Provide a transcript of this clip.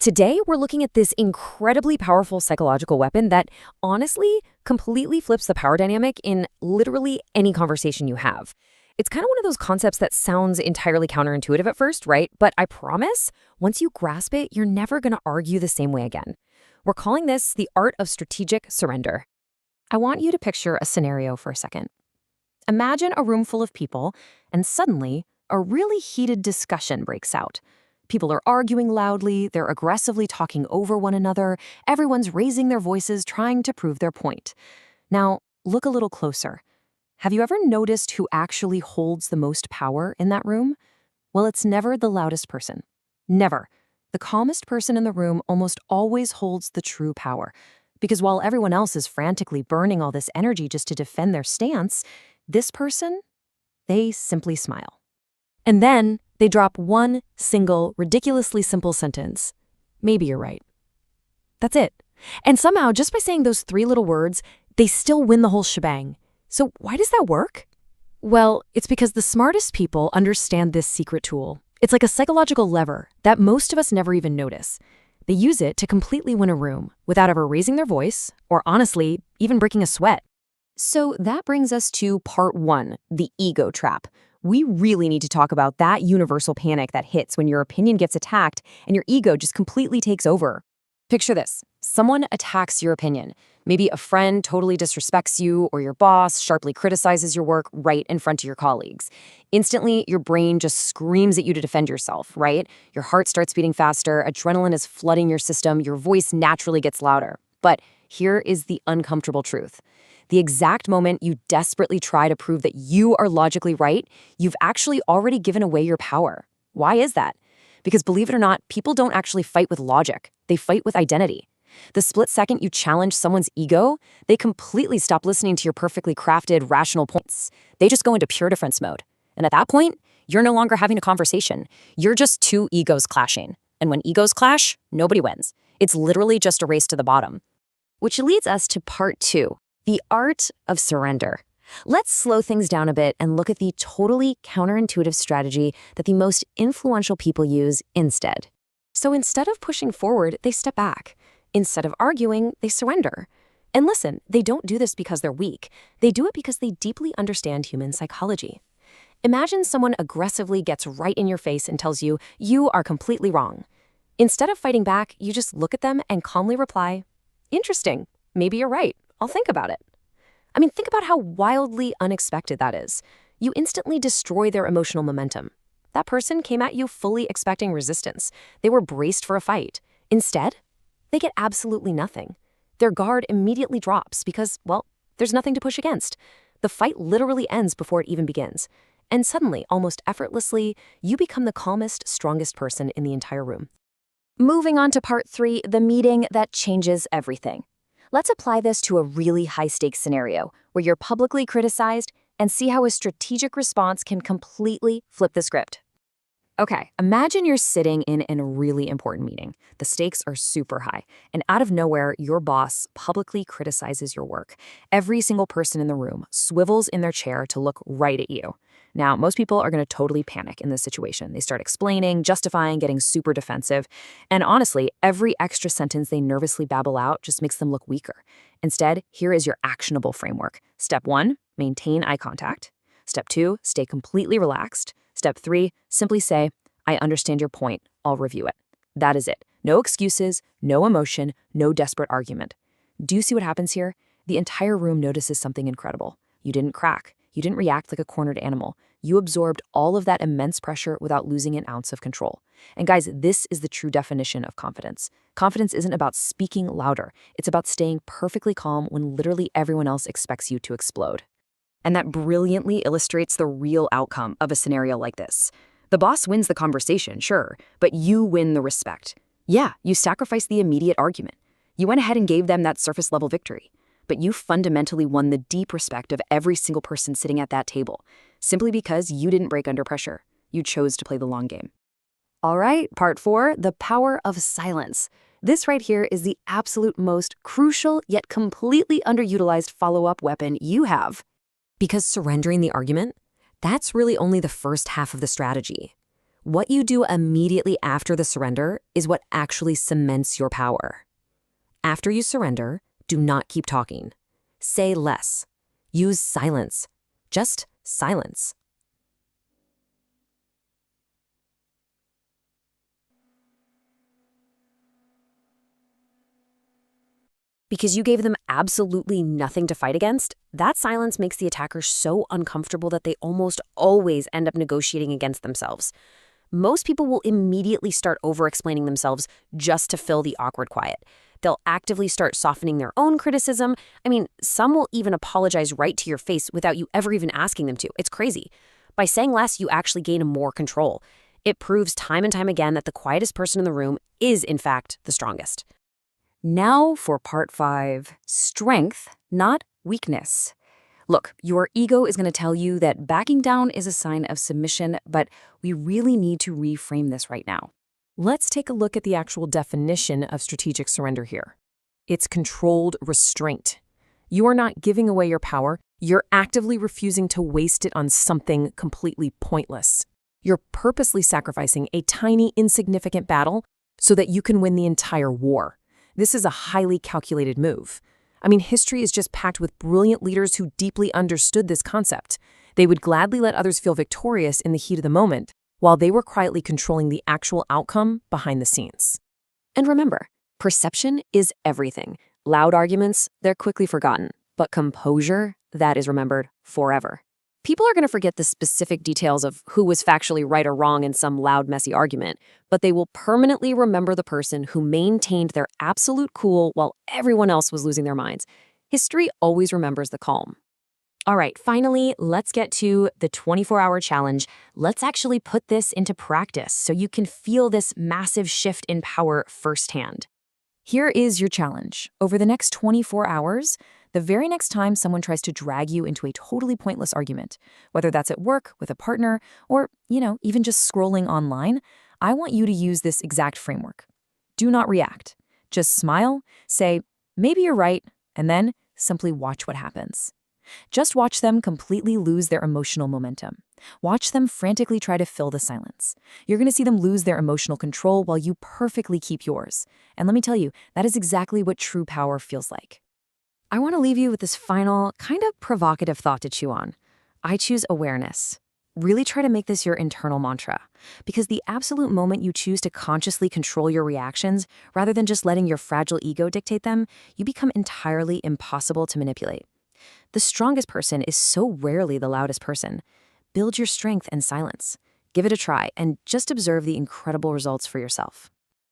Today, we're looking at this incredibly powerful psychological weapon that honestly completely flips the power dynamic in literally any conversation you have. It's kind of one of those concepts that sounds entirely counterintuitive at first, right? But I promise, once you grasp it, you're never going to argue the same way again. We're calling this the art of strategic surrender. I want you to picture a scenario for a second. Imagine a room full of people, and suddenly, a really heated discussion breaks out. People are arguing loudly, they're aggressively talking over one another, everyone's raising their voices trying to prove their point. Now, look a little closer. Have you ever noticed who actually holds the most power in that room? Well, it's never the loudest person. Never. The calmest person in the room almost always holds the true power. Because while everyone else is frantically burning all this energy just to defend their stance, this person, they simply smile. And then they drop one single, ridiculously simple sentence. Maybe you're right. That's it. And somehow, just by saying those three little words, they still win the whole shebang. So why does that work? Well, it's because the smartest people understand this secret tool. It's like a psychological lever that most of us never even notice. They use it to completely win a room without ever raising their voice or, honestly, even breaking a sweat. So that brings us to part one, the ego trap. We really need to talk about that universal panic that hits when your opinion gets attacked and your ego just completely takes over. Picture this. Someone attacks your opinion. Maybe a friend totally disrespects you, or your boss sharply criticizes your work right in front of your colleagues. Instantly, your brain just screams at you to defend yourself, right? Your heart starts beating faster, adrenaline is flooding your system, your voice naturally gets louder. But here is the uncomfortable truth. The exact moment you desperately try to prove that you are logically right, you've actually already given away your power. Why is that? Because believe it or not, people don't actually fight with logic. They fight with identity. The split second you challenge someone's ego, they completely stop listening to your perfectly crafted, rational points. They just go into pure defense mode. And at that point, you're no longer having a conversation. You're just two egos clashing. And when egos clash, nobody wins. It's literally just a race to the bottom. Which leads us to part two, the art of surrender. Let's slow things down a bit and look at the totally counterintuitive strategy that the most influential people use instead. So instead of pushing forward, they step back. Instead of arguing, they surrender. And listen, they don't do this because they're weak. They do it because they deeply understand human psychology. Imagine someone aggressively gets right in your face and tells you, you are completely wrong. Instead of fighting back, you just look at them and calmly reply, interesting, maybe you're right, I'll think about it. I mean, think about how wildly unexpected that is. You instantly destroy their emotional momentum. That person came at you fully expecting resistance. They were braced for a fight. Instead, they get absolutely nothing. Their guard immediately drops because, well, there's nothing to push against. The fight literally ends before it even begins. And suddenly, almost effortlessly, you become the calmest, strongest person in the entire room. Moving on to part three, the meeting that changes everything. Let's apply this to a really high-stakes scenario where you're publicly criticized and see how a strategic response can completely flip the script. Okay, imagine you're sitting in a really important meeting. The stakes are super high, and out of nowhere, your boss publicly criticizes your work. Every single person in the room swivels in their chair to look right at you. Now, most people are going to totally panic in this situation. They start explaining, justifying, getting super defensive. And honestly, every extra sentence they nervously babble out just makes them look weaker. Instead, here is your actionable framework. Step 1, maintain eye contact. Step 2, stay completely relaxed. Step 3, simply say, I understand your point. I'll review it. That is it. No excuses, no emotion, no desperate argument. Do you see what happens here? The entire room notices something incredible. You didn't crack. You didn't react like a cornered animal. You absorbed all of that immense pressure without losing an ounce of control. And guys, this is the true definition of confidence. Confidence isn't about speaking louder. It's about staying perfectly calm when literally everyone else expects you to explode. And that brilliantly illustrates the real outcome of a scenario like this. The boss wins the conversation, sure, but you win the respect. Yeah, you sacrificed the immediate argument. You went ahead and gave them that surface-level victory. But you fundamentally won the deep respect of every single person sitting at that table, simply because you didn't break under pressure. You chose to play the long game. All right, part 4, the power of silence. This right here is the absolute most crucial yet completely underutilized follow-up weapon you have. Because surrendering the argument, that's really only the first half of the strategy. What you do immediately after the surrender is what actually cements your power. After you surrender, do not keep talking. Say less. Use silence. Just silence. Because you gave them absolutely nothing to fight against, that silence makes the attacker so uncomfortable that they almost always end up negotiating against themselves. Most people will immediately start over-explaining themselves just to fill the awkward quiet. They'll actively start softening their own criticism. I mean, some will even apologize right to your face without you ever even asking them to. It's crazy. By saying less, you actually gain more control. It proves time and time again that the quietest person in the room is, in fact, the strongest. Now for part 5, strength, not weakness. Look, your ego is going to tell you that backing down is a sign of submission, but we really need to reframe this right now. Let's take a look at the actual definition of strategic surrender here. It's controlled restraint. You are not giving away your power, you're actively refusing to waste it on something completely pointless. You're purposely sacrificing a tiny, insignificant battle so that you can win the entire war. This is a highly calculated move. I mean, history is just packed with brilliant leaders who deeply understood this concept. They would gladly let others feel victorious in the heat of the moment, while they were quietly controlling the actual outcome behind the scenes. And remember, perception is everything. Loud arguments, they're quickly forgotten. But composure, that is remembered forever. People are going to forget the specific details of who was factually right or wrong in some loud, messy argument, but they will permanently remember the person who maintained their absolute cool while everyone else was losing their minds. History always remembers the calm. All right, finally, let's get to the 24-hour challenge. Let's actually put this into practice so you can feel this massive shift in power firsthand. Here is your challenge. Over the next 24 hours, the very next time someone tries to drag you into a totally pointless argument, whether that's at work, with a partner, or, even just scrolling online, I want you to use this exact framework. Do not react. Just smile, say, maybe you're right, and then simply watch what happens. Just watch them completely lose their emotional momentum. Watch them frantically try to fill the silence. You're going to see them lose their emotional control while you perfectly keep yours. And let me tell you, that is exactly what true power feels like. I want to leave you with this final, kind of provocative thought to chew on. I choose awareness. Really try to make this your internal mantra, because the absolute moment you choose to consciously control your reactions, rather than just letting your fragile ego dictate them, you become entirely impossible to manipulate. The strongest person is so rarely the loudest person. Build your strength in silence. Give it a try and just observe the incredible results for yourself.